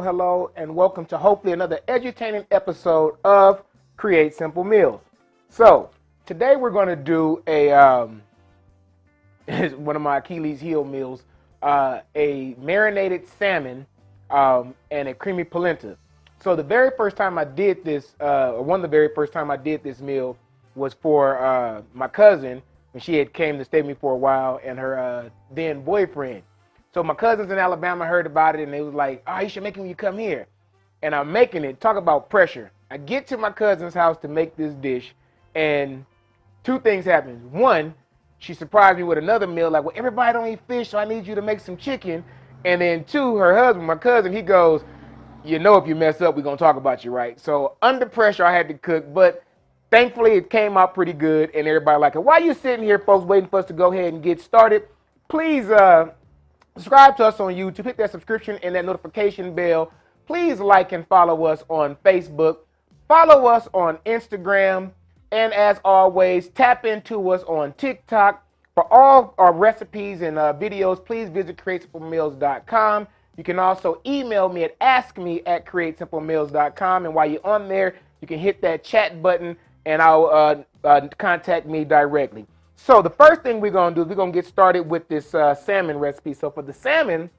Hello, and welcome to hopefully another edutaining episode of Create Simple Meals. So, today we're going to do a, one of my Achilles heel meals, a marinated salmon and a creamy polenta. So the very first time I did this, one of the very first time I did this meal was for my cousin when she had came to stay with me for a while and her then boyfriend. So my cousins in Alabama heard about it, and they was like, oh, you should make it when you come here. And I'm making it. Talk about pressure. I get to my cousin's house to make this dish, and two things happen. One, she surprised me with another meal, like, well, everybody don't eat fish, so I need you to make some chicken. And then two, her husband, my cousin, he goes, you know if you mess up, we're going to talk about you, right? So under pressure, I had to cook, but thankfully it came out pretty good, and everybody liked it. While you sitting here, folks, waiting for us to go ahead and get started, please subscribe to us on YouTube, hit that subscription and that notification bell. Please like and follow us on Facebook. Follow us on Instagram. And as always, tap into us on TikTok. For all our recipes and videos, please visit createsimplemeals.com. You can also email me at askme@createsimplemeals.com. And while you're on there, you can hit that chat button and I'll contact me directly. So the first thing we're going to do is we're going to get started with this salmon recipe. So for the salmon,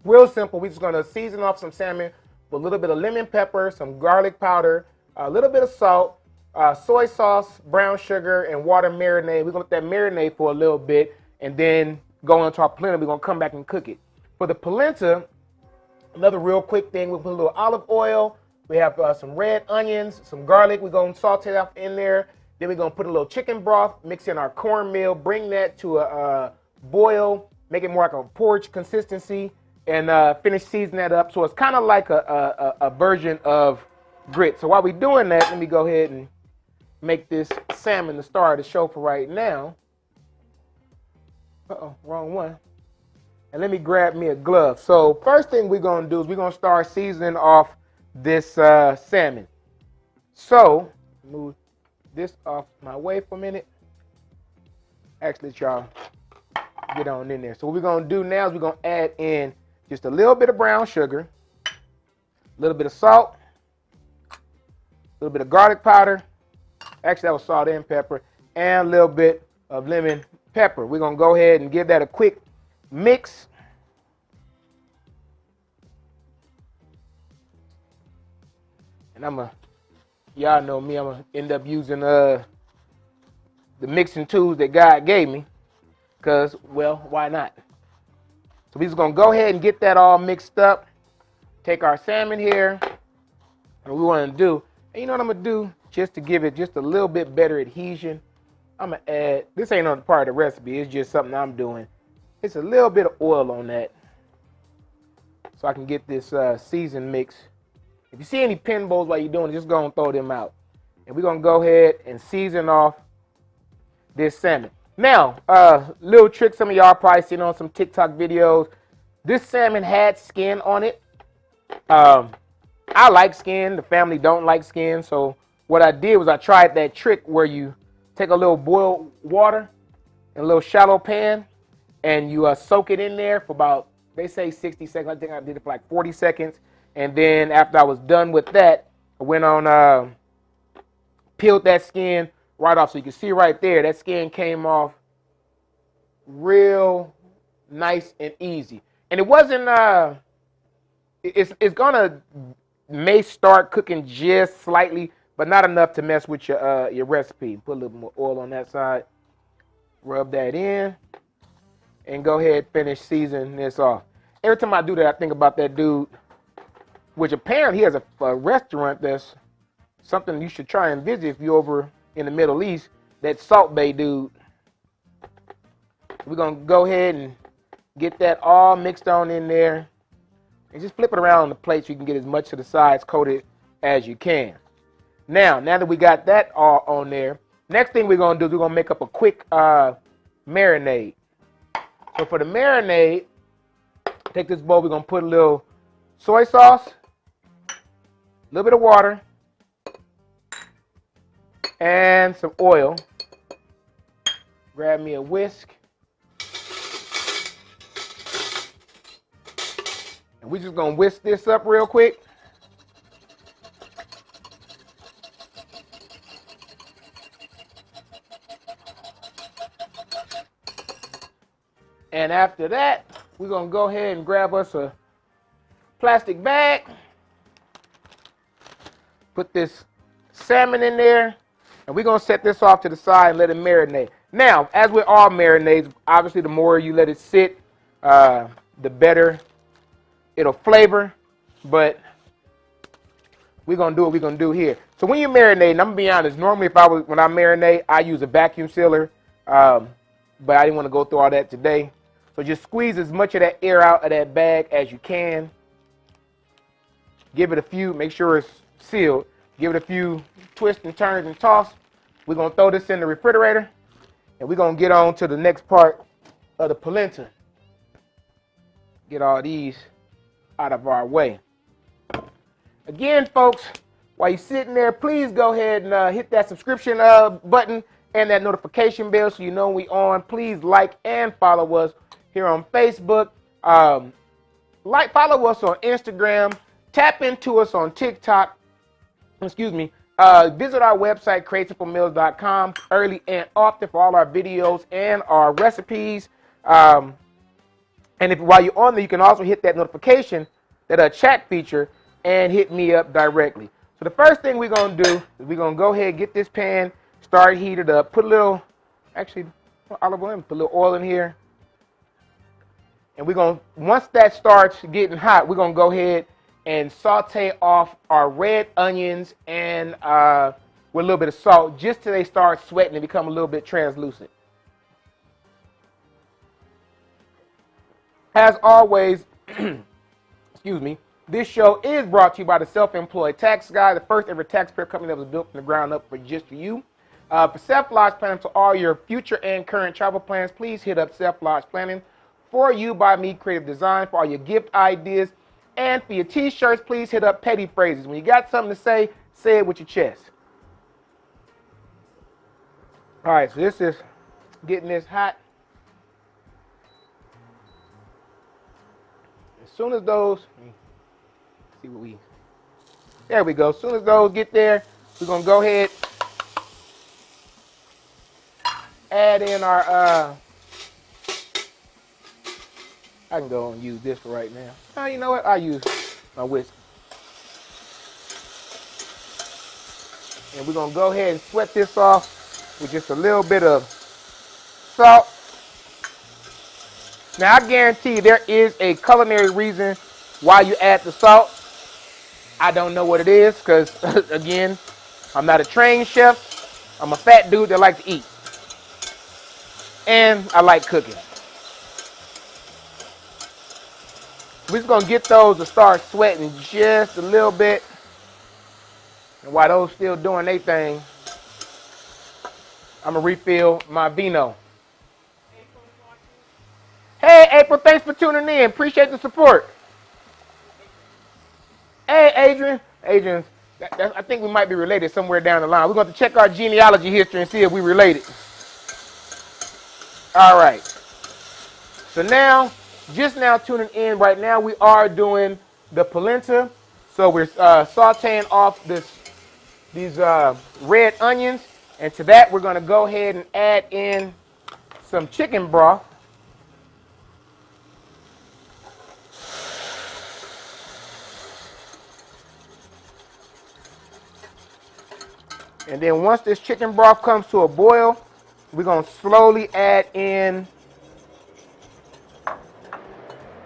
real simple, we're just going to season off some salmon with a little bit of lemon pepper, some garlic powder, a little bit of salt, soy sauce, brown sugar, and water marinade. We're going to let that marinate for a little bit and then go into our polenta. We're going to come back and cook it. For the polenta, another real quick thing, we'll put a little olive oil. We have some red onions, some garlic. We're going to saute that in there. Then we're going to put a little chicken broth, mix in our cornmeal, bring that to a boil, make it more like a porridge consistency, and finish seasoning that up. So it's kind of like a version of grits. So while we're doing that, let me go ahead and make this salmon the star of the show for right now. Uh-oh, wrong one. And let me grab me a glove. So first thing we're going to do is we're going to start seasoning off this salmon. So move this off my way for a minute. Actually, y'all get on in there. So what we're going to do now is we're going to add in just a little bit of brown sugar, a little bit of salt, a little bit of garlic powder. Actually, that was salt and pepper, and a little bit of lemon pepper. We're going to go ahead and give that a quick mix. And y'all know me, I'm going to end up using the mixing tools that God gave me because, well, why not? So we're just going to go ahead and get that all mixed up. Take our salmon here. And we want to do, and you know what I'm going to do? Just to give it just a little bit better adhesion, I'm going to add, this ain't on part of the recipe, it's just something I'm doing. It's a little bit of oil on that. so I can get this season mix. If you see any pin bowls while you're doing it, just go and throw them out. And we're going to go ahead and season off this salmon. Now, little trick some of y'all probably seen on some TikTok videos. This salmon had skin on it. I like skin. The family don't like skin. So what I did was I tried that trick where you take a little boiled water in a little shallow pan and you soak it in there for about, they say 60 seconds. I think I did it for like 40 seconds. And then after I was done with that, I went on, peeled that skin right off. So you can see right there, that skin came off real nice and easy. And it wasn't, it's gonna may start cooking just slightly, but not enough to mess with your recipe. Put a little more oil on that side, rub that in, and go ahead and finish seasoning this off. Every time I do that, I think about that dude, which apparently he has a restaurant that's something you should try and visit if you're over in the Middle East, that Salt Bay dude. We're going to go ahead and get that all mixed on in there. And just flip it around on the plate so you can get as much of the sides coated as you can. Now that we got that all on there, next thing we're going to do is we're going to make up a quick marinade. So for the marinade, take this bowl, we're going to put a little soy sauce, a little bit of water, and some oil. Grab me a whisk. And we're just going to whisk this up real quick. And after that, we're going to go ahead and grab us a plastic bag. Put this salmon in there. And we're going to set this off to the side and let it marinate. Now, as with all marinades, obviously the more you let it sit, the better it'll flavor. But we're going to do what we're going to do here. So when you're marinating, I'm going to be honest, normally when I marinate, I use a vacuum sealer. But I didn't want to go through all that today. So just squeeze as much of that air out of that bag as you can. Give it a few, make sure it's sealed. Give it a few twists and turns and toss. We're going to throw this in the refrigerator. And we're going to get on to the next part of the polenta. Get all these out of our way. Again, folks, while you're sitting there, please go ahead and hit that subscription button and that notification bell so you know when we on. Please like and follow us here on Facebook. Follow us on Instagram. Tap into us on TikTok. Excuse me. Visit our website, createsimple.com, early and often for all our videos and our recipes. And while you're on there, you can also hit that notification, that chat feature, and hit me up directly. So the first thing we're going to do is we're going to go ahead and get this pan, start heated up, put a little, olive oil, put a little oil in here. And we're going to, once that starts getting hot, we're going to go ahead and saute off our red onions and with a little bit of salt just till they start sweating and become a little bit translucent. As always, excuse me, this show is brought to you by the Self-Employed Tax Guy, the first ever taxpayer company that was built from the ground up for just for you. For Self-Lodge Planning, to all your future and current travel plans, please hit up Self-Lodge Planning. For You by Me Creative Design, for all your gift ideas. And for your t-shirts, please hit up Petty Phrases. When you got something to say it with your chest. All right, so this is getting this hot. As soon as those, see what we, there we go. As soon as those get there, we're going to go ahead, add in our, I can go and use this for right now. Oh, you know what? I'll use my whisk. And we're going to go ahead and sweat this off with just a little bit of salt. Now, I guarantee you there is a culinary reason why you add the salt. I don't know what it is because, again, I'm not a trained chef. I'm a fat dude that likes to eat. And I like cooking. We're just going to get those to start sweating just a little bit. And while those still doing their thing, I'm going to refill my vino. Hey, April, thanks for tuning in. Appreciate the support. Hey, Adrian. Adrian, I think we might be related somewhere down the line. We're going to check our genealogy history and see if we're related. All right. So now, just now tuning in, right now we are doing the polenta. So we're sauteing off these red onions. And to that, we're going to go ahead and add in some chicken broth. And then once this chicken broth comes to a boil, we're going to slowly add in,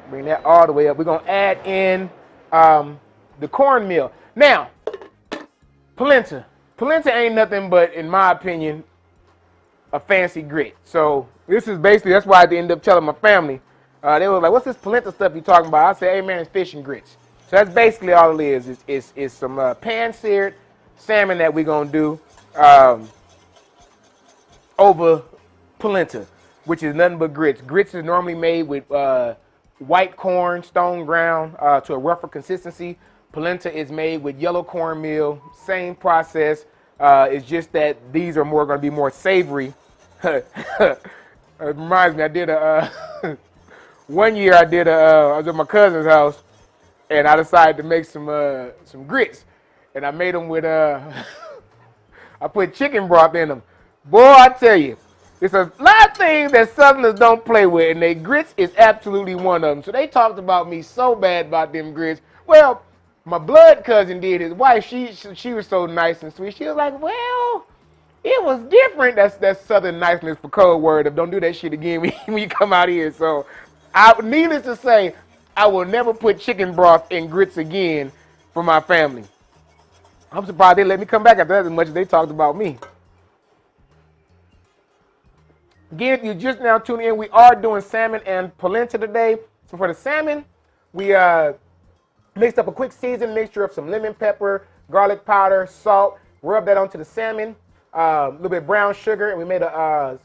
bring that all the way up. We're going to add in the cornmeal. Now, polenta. Polenta ain't nothing but, in my opinion, a fancy grit. So this is basically, that's why I had to end up telling my family. They were like, what's this polenta stuff you talking about? I said, hey man, it's fish and grits. So that's basically all it is. It's some pan-seared salmon that we're going to do over polenta, which is nothing but grits. Grits is normally made with white corn, stone ground to a rougher consistency. Polenta is made with yellow cornmeal, same process. It's just that these are going to be more savory. It reminds me, I did one year I was at my cousin's house, and I decided to make some grits. And I made them with, I put chicken broth in them. Boy, I tell you, there's a lot of things that Southerners don't play with, and their grits is absolutely one of them. So they talked about me so bad about them grits. Well, my blood cousin did. His wife, she was so nice and sweet. She was like, well, it was different. That's Southern niceness for code word of don't do that shit again when you come out here. So, needless to say, I will never put chicken broth in grits again for my family. I'm surprised they let me come back after that as much as they talked about me. Again, if you just now tuning in, we are doing salmon and polenta today. So for the salmon, we mixed up a quick seasoned mixture of some lemon pepper, garlic powder, salt, rub that onto the salmon, a little bit of brown sugar, and we made a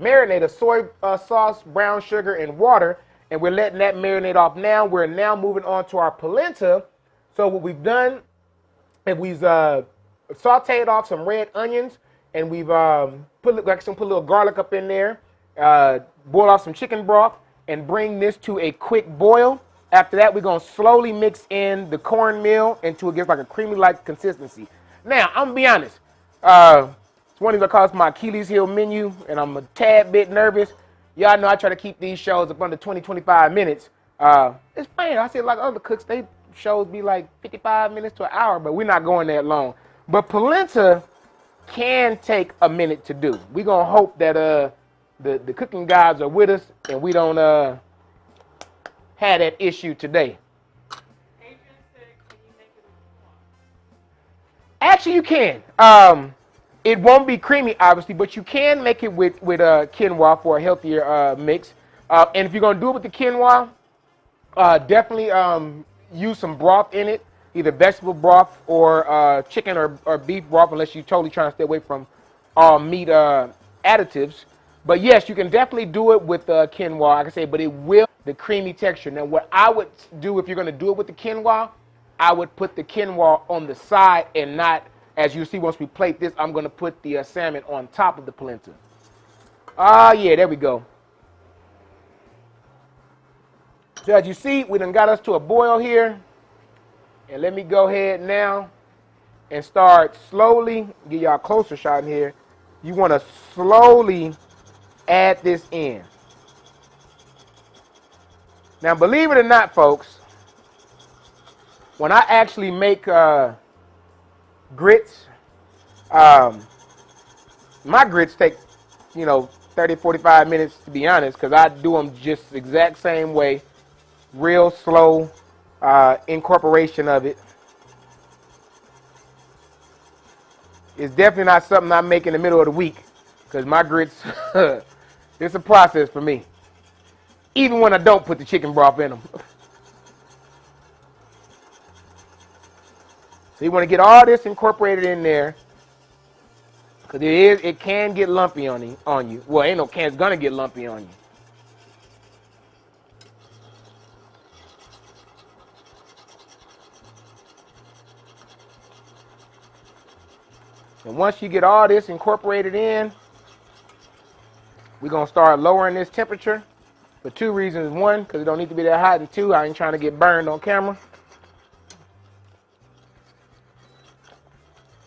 marinade of soy sauce, brown sugar, and water, and we're letting that marinate off now. We're now moving on to our polenta. So what we've done, and we've sauteed off some red onions, and we've put a little garlic up in there, boil off some chicken broth, and bring this to a quick boil. After that, we're going to slowly mix in the cornmeal until it gets like a creamy-like consistency. Now, I'm going to be honest. It's one of the calls my Achilles heel menu, and I'm a tad bit nervous. Y'all know I try to keep these shows up under 20-25 minutes. It's fine. I see like other cooks, they shows be like 55 minutes to an hour, but we're not going that long. But polenta can take a minute to do. We're going to hope that the cooking gods are with us and we don't have that issue today. Adrian said, can you make it with quinoa? Actually, you can. It won't be creamy, obviously, but you can make it with quinoa for a healthier mix. And if you're going to do it with the quinoa, definitely use some broth in it, either vegetable broth or chicken or beef broth, unless you're totally trying to stay away from all meat additives. But yes, you can definitely do it with quinoa, like I say, but it will the creamy texture. Now, what I would do if you're going to do it with the quinoa, I would put the quinoa on the side and not, as you see once we plate this, I'm going to put the salmon on top of the polenta. Yeah, there we go. So as you see, we done got us to a boil here. And let me go ahead now and start slowly, give y'all a closer shot in here. You want to slowly add this in. Now, believe it or not, folks, when I actually make grits, my grits take, 30, 45 minutes, to be honest, because I do them just the exact same way. Real slow incorporation of it. It's definitely not something I make in the middle of the week, because my grits, it's a process for me. Even when I don't put the chicken broth in them. So you want to get all this incorporated in there, because it can get lumpy on you. Well, ain't no can, it's gonna get lumpy on you. And once you get all this incorporated in, we're gonna start lowering this temperature for 2 reasons. 1, because it don't need to be that hot, and 2, I ain't trying to get burned on camera.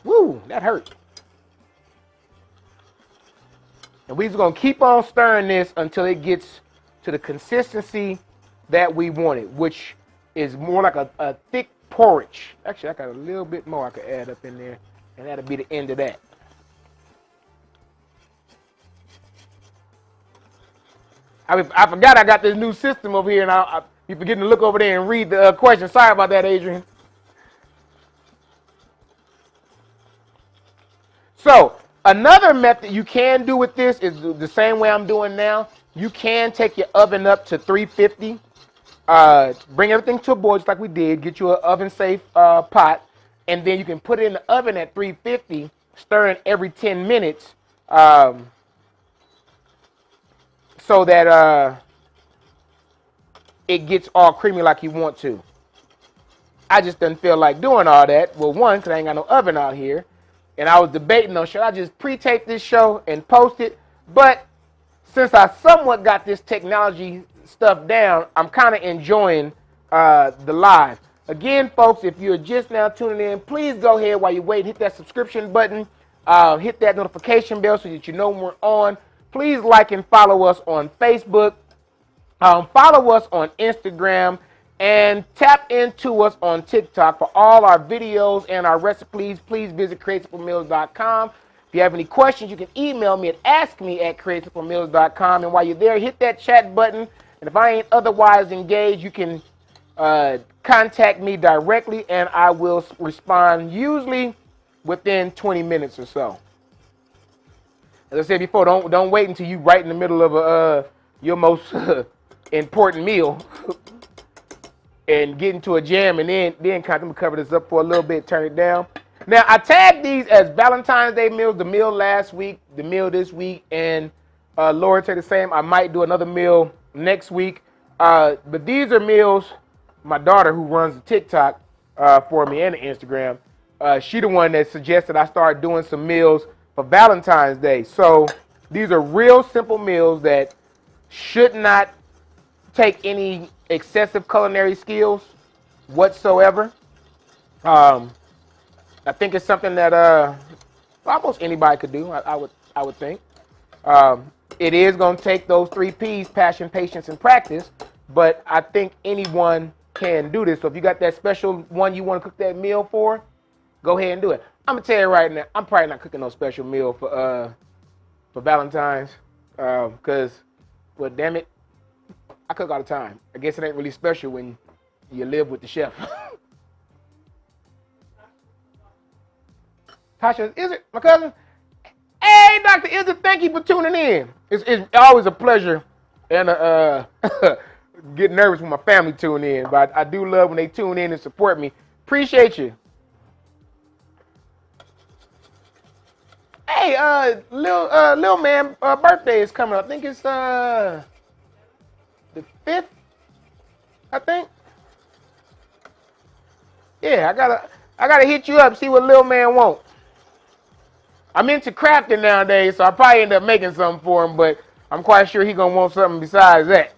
Woo, that hurt. And we're just going to keep on stirring this until it gets to the consistency that we wanted, which is more like a thick porridge. Actually, I got a little bit more I could add up in there, and that'll be the end of that. I forgot I got this new system over here, and I be forgetting to look over there and read the question. Sorry about that, Adrian. So another method you can do with this is the same way I'm doing now. You can take your oven up to 350. Bring everything to a boil just like we did. Get you an oven-safe pot, and then you can put it in the oven at 350, stirring every 10 minutes, so that it gets all creamy like you want to. I just didn't feel like doing all that. Well, 1, because I ain't got no oven out here. And I was debating on, should I just pre-tape this show and post it? But since I somewhat got this technology stuff down, I'm kind of enjoying the live. Again, folks, if you're just now tuning in, please go ahead while you wait, hit that subscription button, hit that notification bell so that you know when we're on. Please like and follow us on Facebook. Follow us on Instagram. And tap into us on TikTok for all our videos and our recipes. Please visit createsimple.meals.com. If you have any questions, you can email me at askme@createsimple.meals.com. And while you're there, hit that chat button. And if I ain't otherwise engaged, you can contact me directly, and I will respond usually within 20 minutes or so. As I said before, don't wait until you right in the middle of your most important meal. And get into a jam, and then kind of cover this up for a little bit, turn it down. Now, I tagged these as Valentine's Day meals, the meal last week, the meal this week, and Laura said the same. I might do another meal next week. But these are meals, my daughter who runs the TikTok for me and the Instagram, she the one that suggested I start doing some meals for Valentine's Day. So these are real simple meals that should not take any excessive culinary skills whatsoever. I think it's something that almost anybody could do. I would think. It is going to take those 3 P's: passion, patience, and practice. But I think anyone can do this. So if you got that special one you want to cook that meal for, go ahead and do it. I'm gonna tell you right now, I'm probably not cooking no special meal for Valentine's, because, well, damn it, I cook all the time. I guess it ain't really special when you live with the chef. Tasha, is it my cousin? Hey, Dr. Izzy, thank you for tuning in. It's always a pleasure, and get nervous when my family tune in, but I do love when they tune in and support me. Appreciate you. Hey, Lil Man birthday is coming up. I think it's the 5th, I think. Yeah, I gotta hit you up, see what Lil Man wants. I'm into crafting nowadays, so I probably end up making something for him, but I'm quite sure he's gonna want something besides that.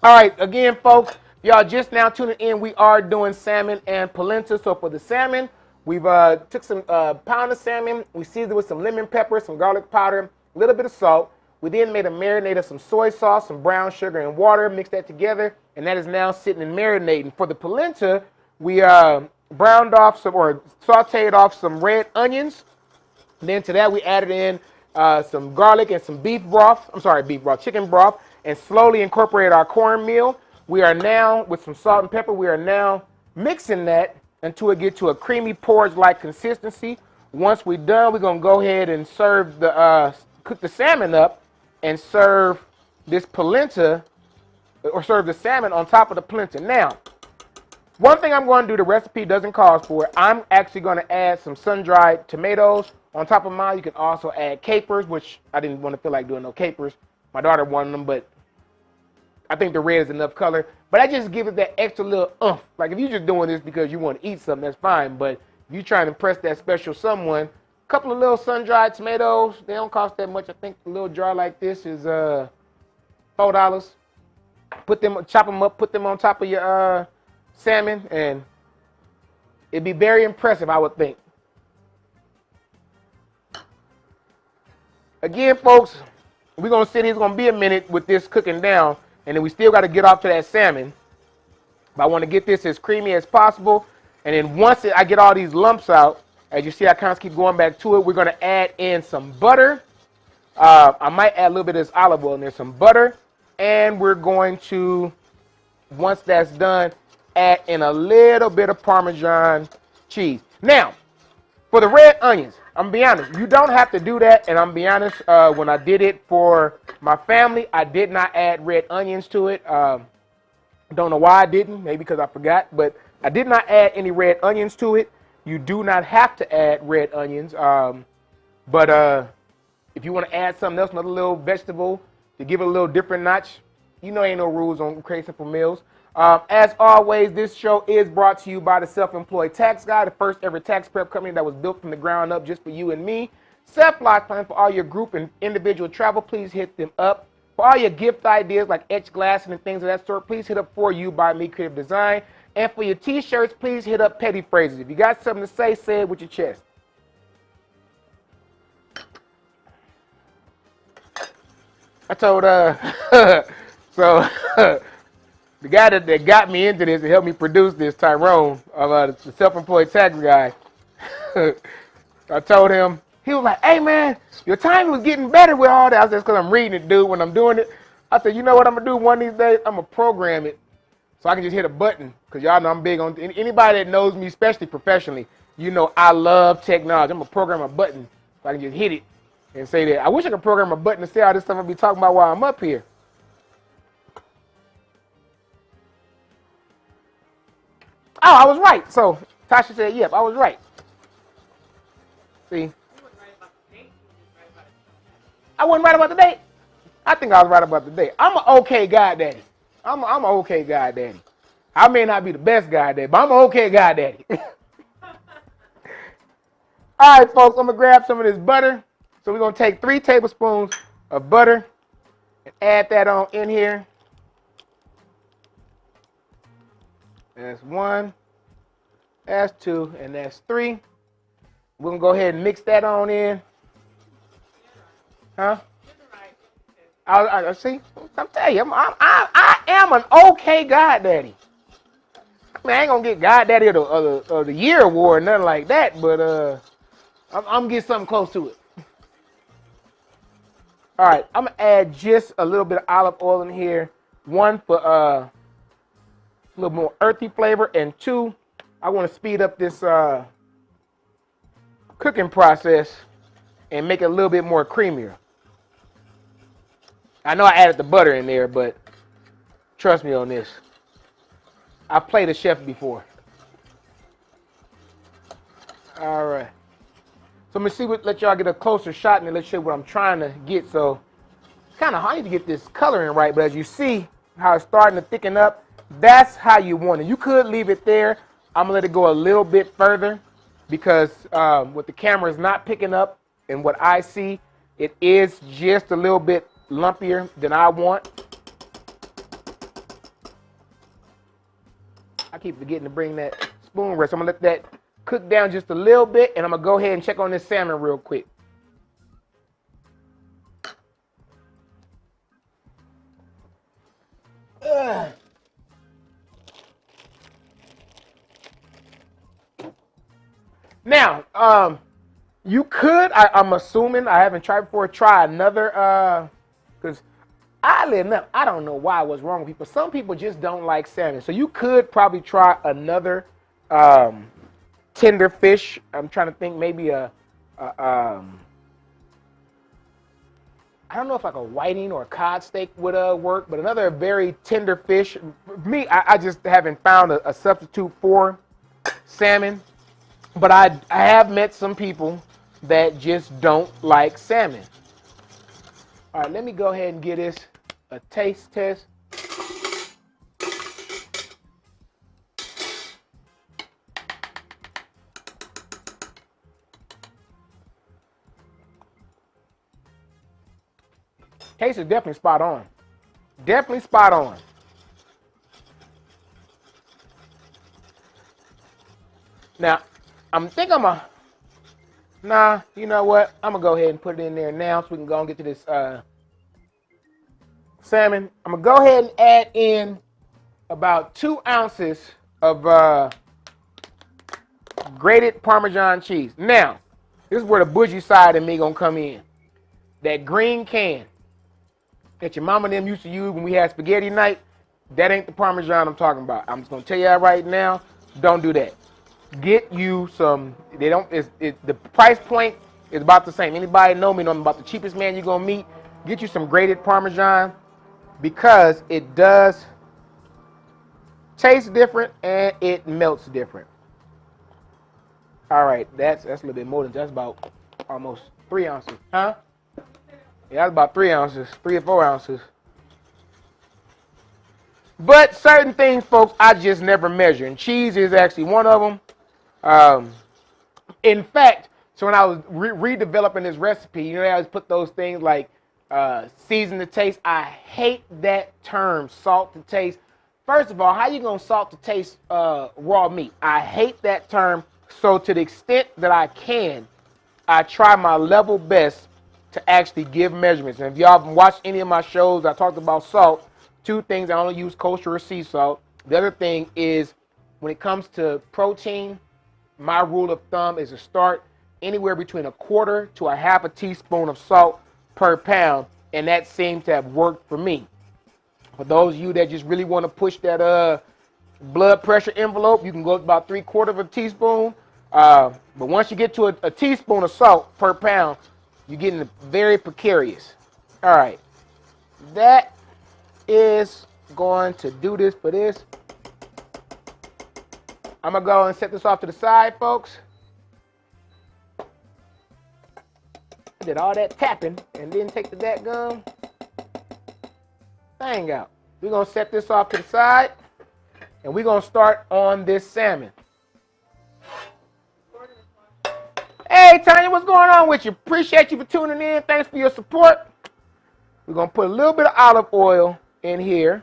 All right, again, folks, y'all just now tuning in, we are doing salmon and polenta. So for the salmon, we've took some pound of salmon, we seasoned it with some lemon pepper, some garlic powder, a little bit of salt. We then made a marinade of some soy sauce, some brown sugar, and water, mixed that together, and that is now sitting and marinating. For the polenta, we browned off some, or sauteed off some red onions. And then to that, we added in some garlic and some chicken broth, and slowly incorporated our cornmeal. We are now, with some salt and pepper, we are now mixing that until it gets to a creamy porridge-like consistency. Once we're done, we're going to go ahead and serve cook the salmon up, and serve this polenta, or serve the salmon on top of the polenta. Now, One thing I'm going to do, the recipe doesn't call for it. I'm actually going to add some sun-dried tomatoes on top of mine. You can also add capers, which I didn't want to feel like doing no capers. My daughter wanted them, but I think the red is enough color. But I just give it that extra little oomph. Like if you're just doing this because you want to eat something, that's fine. But if you're trying to impress that special someone, a couple of little sun-dried tomatoes, they don't cost that much. I think a little jar like this is $4. Chop them up, put them on top of your salmon, and it'd be very impressive, I would think. Again, folks, we're gonna sit here. It's gonna be a minute with this cooking down, and then we still got to get off to that salmon. But I want to get this as creamy as possible, and then once I get all these lumps out, as you see, I kind of keep going back to it. We're gonna add in some butter. I might add a little bit of this olive oil in there, some butter, and we're going to, once that's done, add in a little bit of Parmesan cheese. Now, for the red onions, I'm gonna be honest, you don't have to do that. And I'm gonna be honest, when I did it for my family, I did not add red onions to it. Don't know why I didn't, maybe because I forgot, but I did not add any red onions to it. You do not have to add red onions, but if you want to add something else, another little vegetable to give it a little different notch, you know ain't no rules on Crazy Simple Meals. As always, this show is brought to you by the Self-Employed Tax Guy, the first ever tax prep company that was built from the ground up just for you and me. Self-Block Plan for all your group and individual travel, please hit them up. For all your gift ideas like etched glass and things of that sort, please hit up For You by Me Creative Design. And for your t-shirts, please hit up Petty Phrases. If you got something to say it with your chest. I told so the guy that got me into this and helped me produce this, Tyrone, of the Self-Employed Tax Guy, I told him, he was like, hey man, your timing was getting better with all that. I said, it's because I'm reading it, dude, when I'm doing it. I said, you know what I'm going to do one of these days? I'm going to program it so I can just hit a button, because y'all know I'm big on, anybody that knows me, especially professionally, you know I love technology. I'm going to program a button so I can just hit it and say that. I wish I could program a button to say all this stuff I'll be talking about while I'm up here. Oh, I was right. So Tasha said, yep, I was right. See? I wasn't right about the date. I think I was right about the date. I'm an okay goddaddy. I'm an okay goddaddy. I may not be the best goddaddy, but I'm an okay goddaddy. All right, folks, I'm going to grab some of this butter. So we're going to take 3 tablespoons of butter and add that on in here. That's 1, that's 2, and that's 3. We're going to go ahead and mix that on in. Huh? I see. I'm telling you, I am an okay goddaddy. I mean, I ain't gonna get goddaddy of the year award or nothing like that, but I'm gonna get something close to it. All right, I'm gonna add just a little bit of olive oil in here. 1 for a little more earthy flavor, and 2, I want to speed up this cooking process and make it a little bit more creamier. I know I added the butter in there, but trust me on this. I've played a chef before. All right. So I'm going to let y'all get a closer shot and let's show you what I'm trying to get. So it's kind of hard to get this coloring right, but as you see how it's starting to thicken up, that's how you want it. You could leave it there. I'm going to let it go a little bit further because what the camera is not picking up and what I see, it is just a little bit lumpier than I want. I keep forgetting to bring that spoon rest. So I'm going to let that cook down just a little bit, and I'm going to go ahead and check on this salmon real quick. Now, you could, I'm assuming, I haven't tried before, try another, because oddly enough, I don't know why, what's wrong with people. Some people just don't like salmon. So you could probably try another tender fish. I'm trying to think maybe I I don't know if like a whiting or a cod steak would work, but another very tender fish. For me, I just haven't found a substitute for salmon. But I have met some people that just don't like salmon. All right, let me go ahead and give this a taste test. Taste is definitely spot on. Definitely spot on. Now, nah, you know what? I'm gonna go ahead and put it in there now so we can go and get to this salmon. I'm gonna go ahead and add in about 2 ounces of grated Parmesan cheese. Now, this is where the bougie side of me gonna come in. That green can that your mama and them used to use when we had spaghetti night, that ain't the Parmesan I'm talking about. I'm just gonna tell you that right now. Don't do that. Get you some. The price point is about the same. Anybody know me? Know I'm about the cheapest man you're gonna meet. Get you some grated Parmesan because it does taste different and it melts different. All right, that's a little bit more than that's about almost 3 ounces, huh? Yeah, that's about 3 ounces, 3 or 4 ounces. But certain things, folks, I just never measure, and cheese is actually one of them. In fact, so when I was redeveloping this recipe, you know, I always put those things like season to taste. I hate that term, salt to taste. First of all, how you gonna salt to taste raw meat? I hate that term. So to the extent that I can, I try my level best to actually give measurements. And if y'all have watched any of my shows, I talked about salt. 2 things, I only use kosher or sea salt. The other thing is when it comes to protein, my rule of thumb is to start anywhere between 1/4 to 1/2 teaspoon of salt per pound, and that seems to have worked for me. For those of you that just really want to push that blood pressure envelope, you can go about 3/4 teaspoon. But once you get to a teaspoon of salt per pound, you're getting very precarious. All right, that is going to do this for this. I'm going to go and set this off to the side, folks. I did all that tapping and didn't take the dadgum thing out. We're going to set this off to the side, and we're going to start on this salmon. Hey, Tanya, what's going on with you? Appreciate you for tuning in. Thanks for your support. We're going to put a little bit of olive oil in here.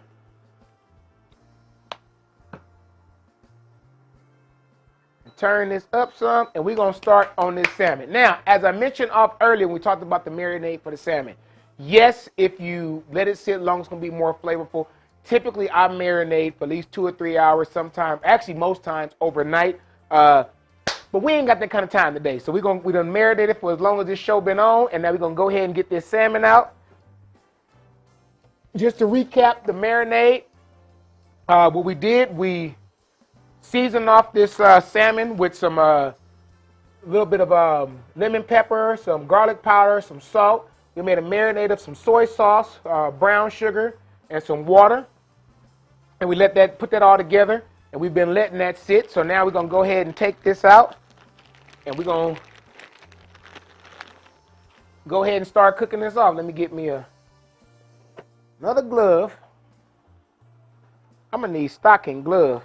Turn this up some, and we're going to start on this salmon. Now, as I mentioned off earlier when we talked about the marinade for the salmon, yes, if you let it sit long, it's going to be more flavorful. Typically, I marinate for at least 2 or 3 hours, sometimes, actually most times overnight. But we ain't got that kind of time today. So we're going to marinate it for as long as this show been on, and now we're going to go ahead and get this salmon out. Just to recap the marinade, what we did, we seasoned off this salmon with some little bit of lemon pepper, some garlic powder, some salt. We made a marinade of some soy sauce, brown sugar, and some water. And we put that all together, and we've been letting that sit. So now we're going to go ahead and take this out, and we're going to go ahead and start cooking this off. Let me get me another glove. I'm going to need stocking glove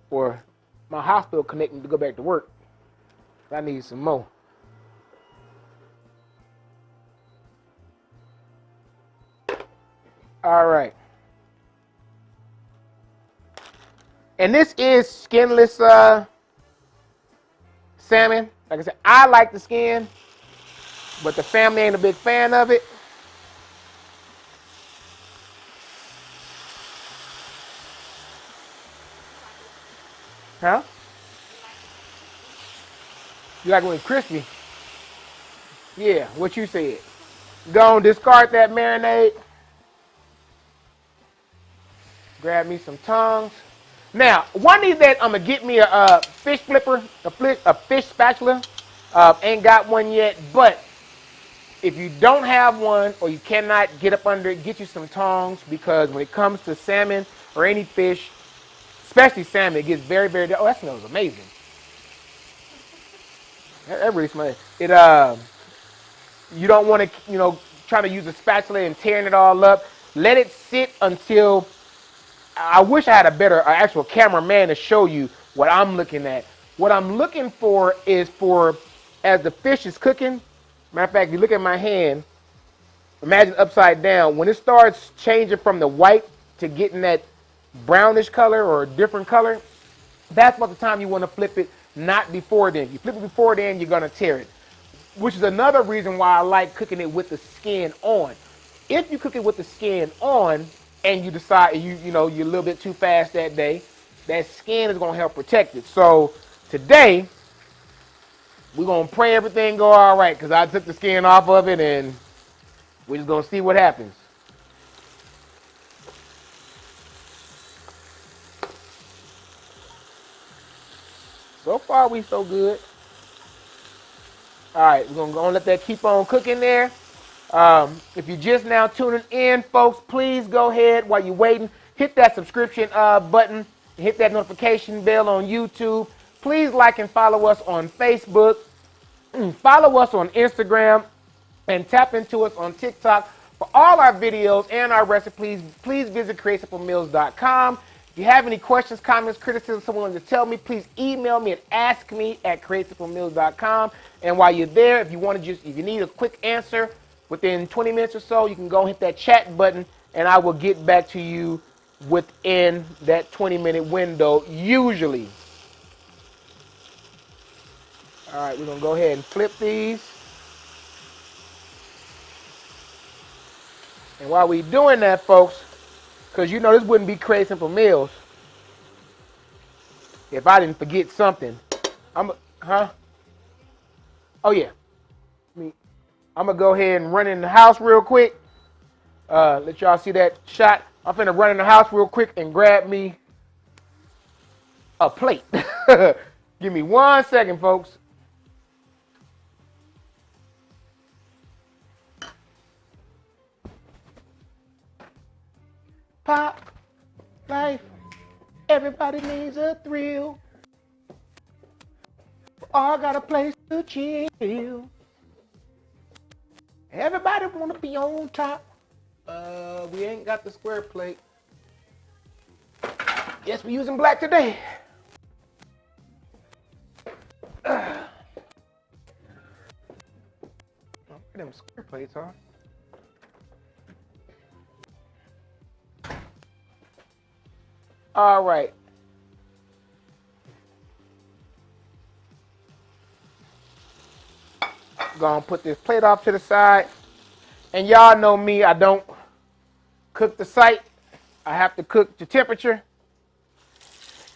for my hospital connecting to go back to work. I need some more. All right. And this is skinless salmon. Like I said, I like the skin, but the family ain't a big fan of it. Huh? You like when it's crispy? Yeah, what you said. Go and discard that marinade. Grab me some tongs. Now, one of these days, I'm going to get me a fish flipper, a fish spatula. Ain't got one yet, but If you don't have one or you cannot get up under it, get you some tongs, because when it comes to salmon or any fish, especially salmon, it gets very, very, oh, that smells amazing. That really smells. You don't want to, try to use a spatula and tearing it all up. Let it sit until, I wish I had a better actual cameraman to show you what I'm looking at. What I'm looking for is as the fish is cooking, matter of fact, if you look at my hand, imagine upside down. When it starts changing from the white to getting that brownish color or a different color, that's about the time you want to flip it, not before then. If you flip it before then, you're going to tear it, which is another reason why I like cooking it with the skin on. If you cook it with the skin on and you decide you're a little bit too fast that day, that skin is going to help protect it. So today, we're going to pray everything go all right, because I took the skin off of it and we're just going to see what happens. So far, we so good. All right, we're going to let that keep on cooking there. If you're just now tuning in, folks, please go ahead while you're waiting. Hit that subscription button. Hit that notification bell on YouTube. Please like and follow us on Facebook. Follow us on Instagram. And tap into us on TikTok. For all our videos and our recipes, please visit createsimple.com. If you have any questions, comments, criticism, someone to tell me, please email me at askme@createsimple.com. And while you're there, if you need a quick answer within 20 minutes or so, you can go hit that chat button, and I will get back to you within that 20-minute window, usually. All right, we're going to go ahead and flip these. And while we're doing that, folks, because this wouldn't be Create Simple Meals if I didn't forget something. Oh yeah. I'm going to go ahead and run in the house real quick. Let y'all see that shot. I'm finna run in the house real quick and grab me a plate. Give me 1 second, folks. Pop life, everybody needs a thrill. All got a place to chill. Everybody wanna be on top. We ain't got the square plate. Yes, we're using black today. Where them square plates are? All right. Gonna put this plate off to the side. And y'all know me, I don't cook the site. I have to cook to temperature.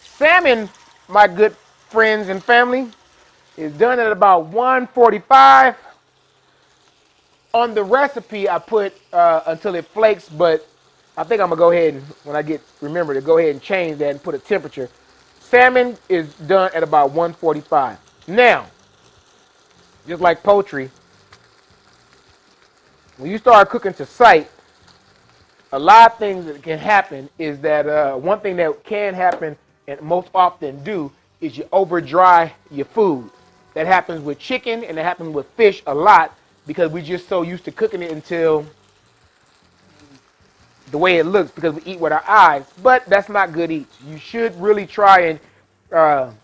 Salmon, my good friends and family, is done at about 145. On the recipe, I put until it flakes, but I think I'm gonna go ahead and, when I remember to go ahead and change that and put a temperature. Salmon is done at about 145. Now, just like poultry, when you start cooking to site, a lot of things that can happen is that one thing that can happen and most often do is you over dry your food. That happens with chicken and it happens with fish a lot because we're just so used to cooking it until the way it looks because we eat with our eyes. But that's not good eats. You should really try and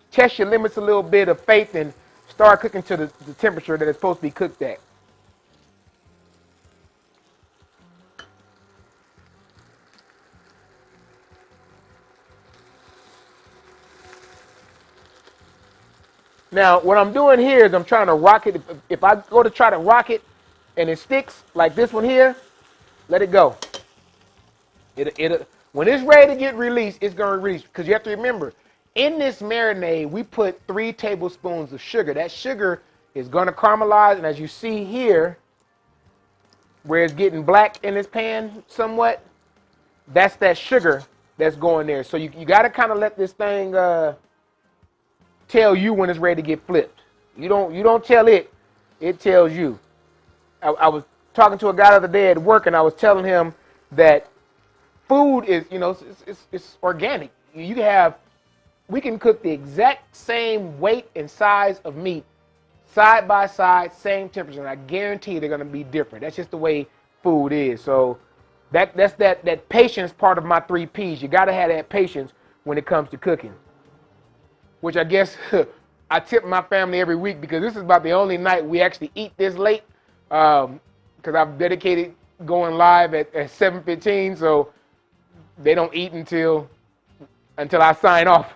test your limits a little bit of faith and start cooking to the temperature that it's supposed to be cooked at. Now, what I'm doing here is I'm trying to rock it. If I go to try to rock it and it sticks like this one here, let it go. When it's ready to get released, it's going to release. Because you have to remember, in this marinade, we put 3 tablespoons of sugar. That sugar is going to caramelize. And as you see here, where it's getting black in this pan somewhat, that's that sugar that's going there. So you got to kind of let this thing tell you when it's ready to get flipped. You don't tell it, it tells you. I was talking to a guy the other day at work, and I was telling him that food is, it's organic. We can cook the exact same weight and size of meat side by side, same temperature, and I guarantee they're going to be different. That's just the way food is. So that's that patience part of my 3 Ps. You got to have that patience when it comes to cooking, which I guess I tip my family every week because this is about the only night we actually eat this late because I've dedicated going live at 7:15, so they don't eat until I sign off.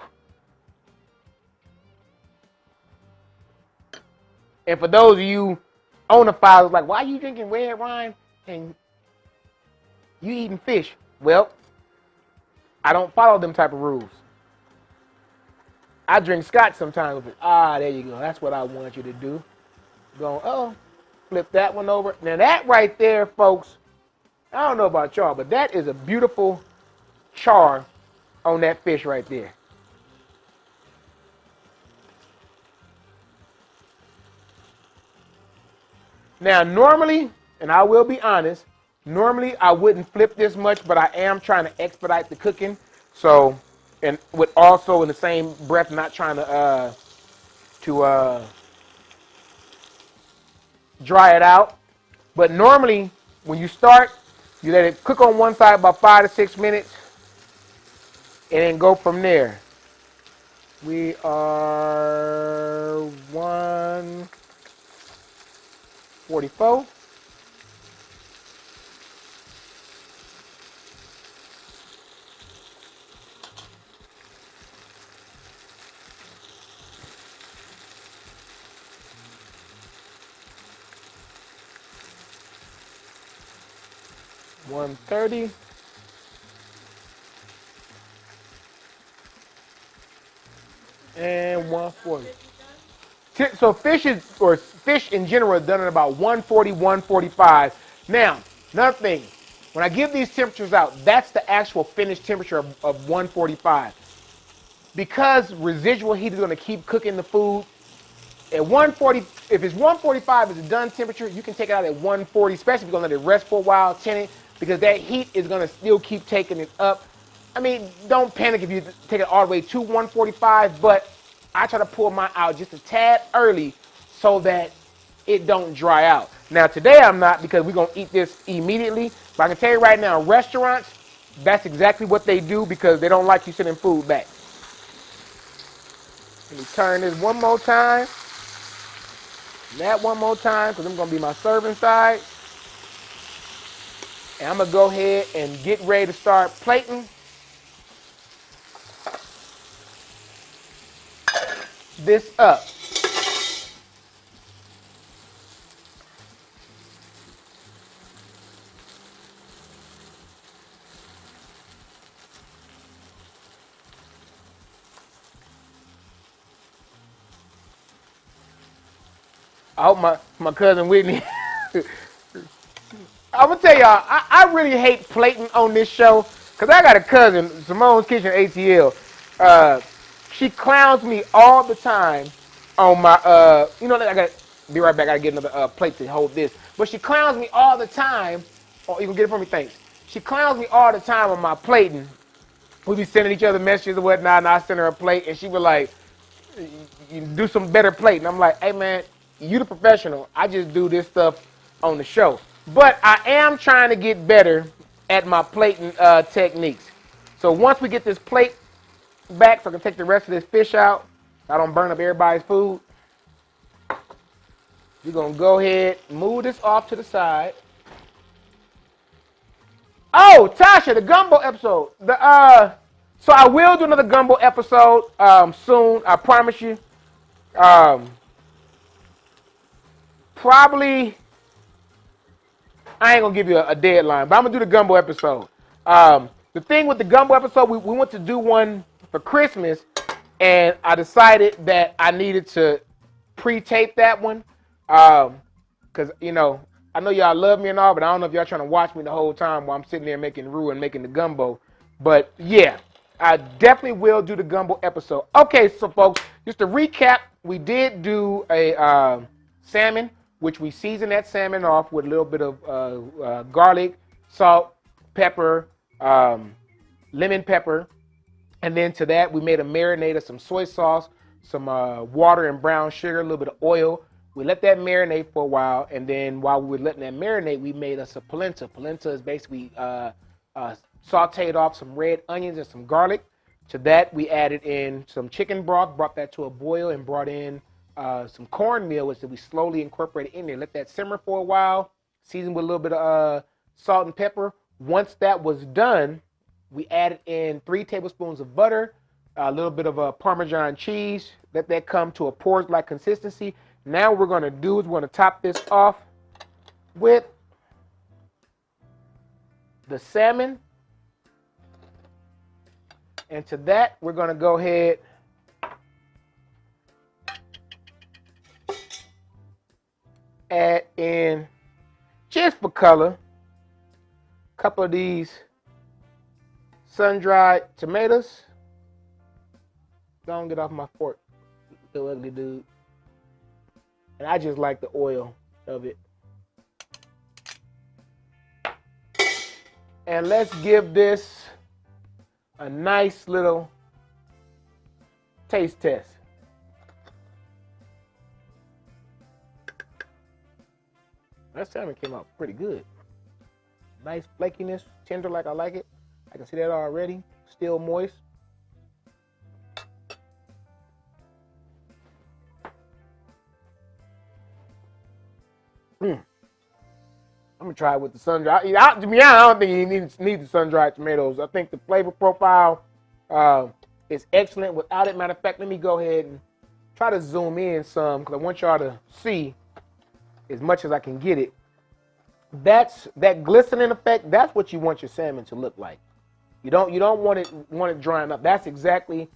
And for those of you owner-files, like, why are you drinking red wine and you eating fish? Well, I don't follow them type of rules. I drink scotch sometimes. There you go. That's what I want you to do. Flip that one over. Now that right there, folks, I don't know about y'all, but that is a beautiful char on that fish right there. Now, normally, and I will be honest, normally I wouldn't flip this much, but I am trying to expedite the cooking. So, and with also in the same breath, not trying to dry it out. But normally, when you start, you let it cook on one side about 5 to 6 minutes, and then go from there. We are 144. $130. And $140. So fish in general is done at about 140, 145. Now, another thing, when I give these temperatures out, that's the actual finished temperature of 145. Because residual heat is going to keep cooking the food, at 140, if it's 145 is the done temperature, you can take it out at 140, especially if you're going to let it rest for a while, tin it, because that heat is going to still keep taking it up. I mean, don't panic if you take it all the way to 145, but I try to pull mine out just a tad early so that it don't dry out. Now, today I'm not because we're going to eat this immediately, but I can tell you right now, restaurants, that's exactly what they do because they don't like you sending food back. Let me turn this one more time. That one more time because I'm going to be my serving side. And I'm going to go ahead and get ready to start plating this up. I hope my cousin Whitney. I'm going to tell y'all, I really hate plating on this show because I got a cousin, Simone's Kitchen ATL. She clowns me all the time on my, I got to be right back. I got to get another plate to hold this. But she clowns me all the time. Oh, you can get it for me? Thanks. She clowns me all the time on my plating. We be sending each other messages and whatnot, and I send her a plate, and she was like, you do some better plate. And I'm like, hey, man, you the professional. I just do this stuff on the show. But I am trying to get better at my plating techniques. So once we get this plate back so I can take the rest of this fish out, I don't burn up everybody's food, we're going to go ahead, move this off to the side. Oh, Tasha, the gumbo episode. So I will do another gumbo episode soon, I promise you. Probably, I ain't going to give you a deadline, but I'm going to do the gumbo episode. The thing with the gumbo episode, we went to do one for Christmas, and I decided that I needed to pre-tape that one. Because, I know y'all love me and all, but I don't know if y'all trying to watch me the whole time while I'm sitting there making roux and making the gumbo. But, yeah, I definitely will do the gumbo episode. Okay, so, folks, just to recap, we did do a salmon which we season that salmon off with a little bit of garlic, salt, pepper, lemon pepper. And then to that, we made a marinade of some soy sauce, some water and brown sugar, a little bit of oil. We let that marinate for a while, and then while we were letting that marinate, we made us a polenta. Polenta is basically sauteed off some red onions and some garlic. To that, we added in some chicken broth, brought that to a boil, and brought in some cornmeal, which we slowly incorporated in there. Let that simmer for a while, seasoned with a little bit of salt and pepper. Once that was done, we added in 3 tablespoons of butter, a little bit of Parmesan cheese. Let that come to a porridge-like consistency. Now what we're going to do is we're going to top this off with the salmon. And to that, we're going to go ahead add in, just for color, a couple of these sun-dried tomatoes. Don't get off my fork, little ugly dude. And I just like the oil of it. And let's give this a nice little taste test. That salmon came out pretty good. Nice flakiness, tender like I like it. I can see that already. Still moist. I'm gonna try it with the sun-dried. To be honest, I don't think you need the sun-dried tomatoes. I think the flavor profile is excellent without it. Matter of fact, let me go ahead and try to zoom in some because I want y'all to see as much as I can get it. That's that glistening effect. That's what you want your salmon to look like. You don't want it drying up. That's exactly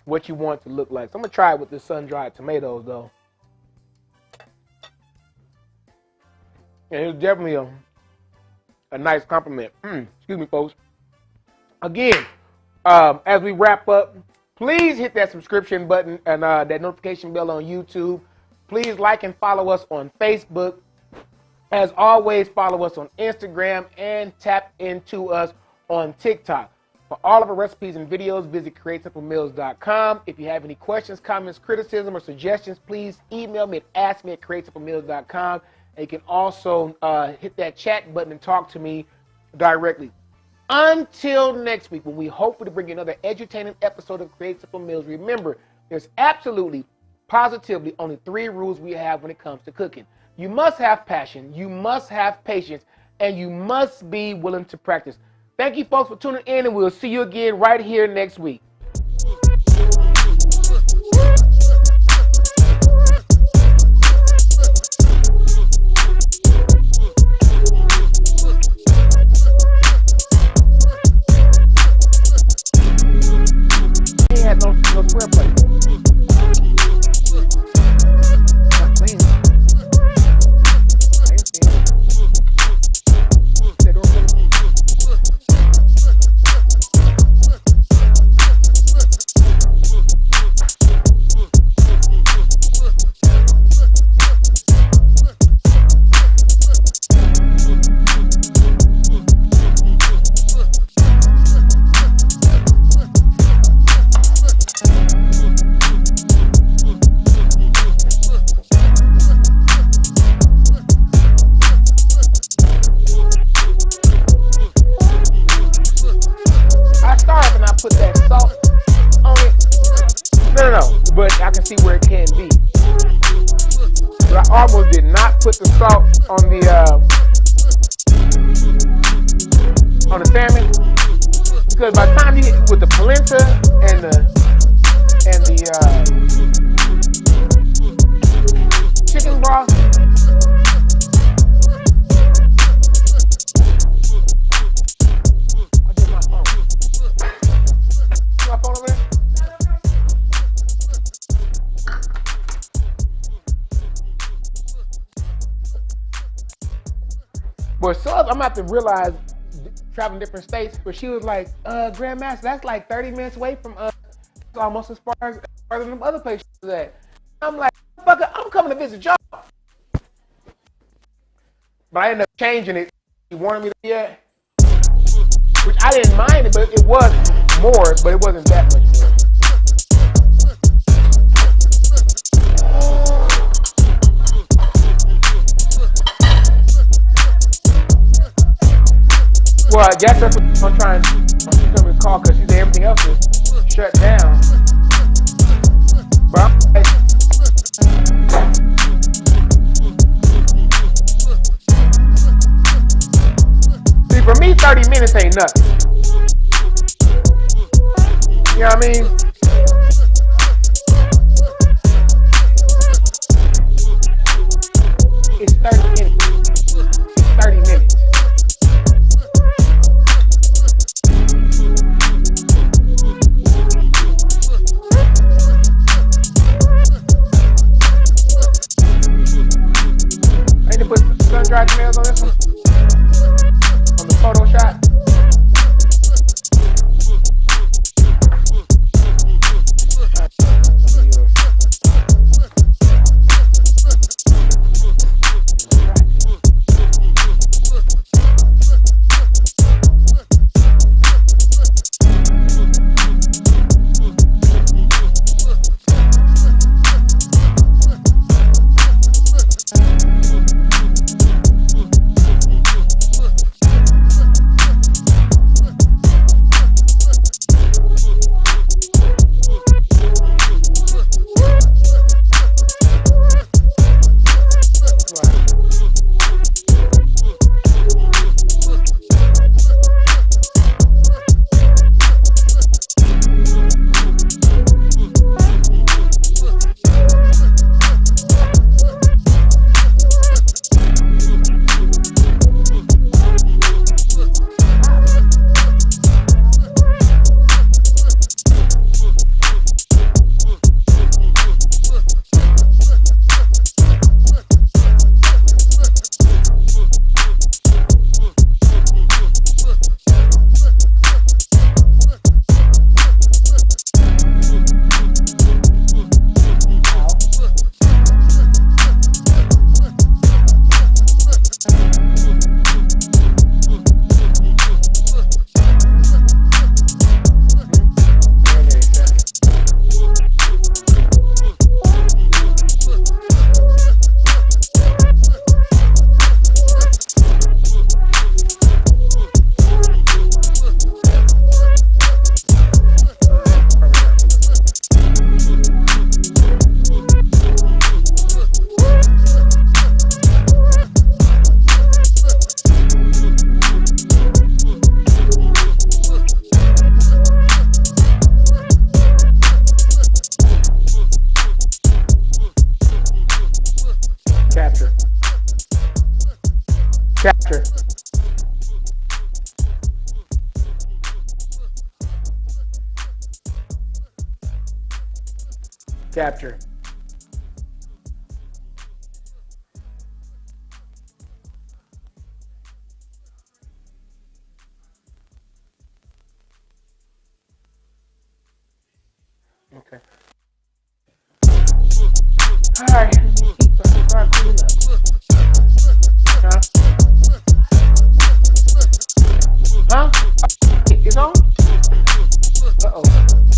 what you want it to look like. So I'm gonna try it with the sun-dried tomatoes though. And it was definitely a nice compliment. Excuse me, folks. Again, as we wrap up, please hit that subscription button and that notification bell on YouTube. Please like and follow us on Facebook. As always, follow us on Instagram and tap into us on TikTok. For all of our recipes and videos, visit CreateSimpleMeals.com. If you have any questions, comments, criticism, or suggestions, please email me at askme@CreateSimpleMeals.com. And you can also hit that chat button and talk to me directly. Until next week, when we hopefully bring you another edutaining episode of Create Simple Meals, remember, there's absolutely, positively only 3 rules we have when it comes to cooking. You must have passion, you must have patience, and you must be willing to practice. Thank you, folks, for tuning in, and we'll see you again right here next week. No square plate. Not clean. I ain't seen it. That door closed. Put that salt on it. No, but I can see where it can be. But I almost did not put the salt on the salmon because by the time you get with the polenta and the chicken broth. My phone over there? But so I'm gonna have to realize traveling different states. But she was like, Grandmaster, that's like 30 minutes away from us. It's almost as far than them other places at. I'm like, fucker, I'm coming to visit y'all. but I ended up changing it. He wanted me to do that, which I didn't mind it, but it was more, but it wasn't that much more. Well, I guess that's what I'm trying to recall, because she said everything else is shut down. But I'm like, see, for me, 30 minutes ain't nothing. You know what I mean? It's 30 minutes. 30 minutes. I need to put sun-dried tomatoes on this one. On the photo shot. Capture. Capture. Okay. All right. Start cleaning up. Huh? Huh? It's on? Uh-oh.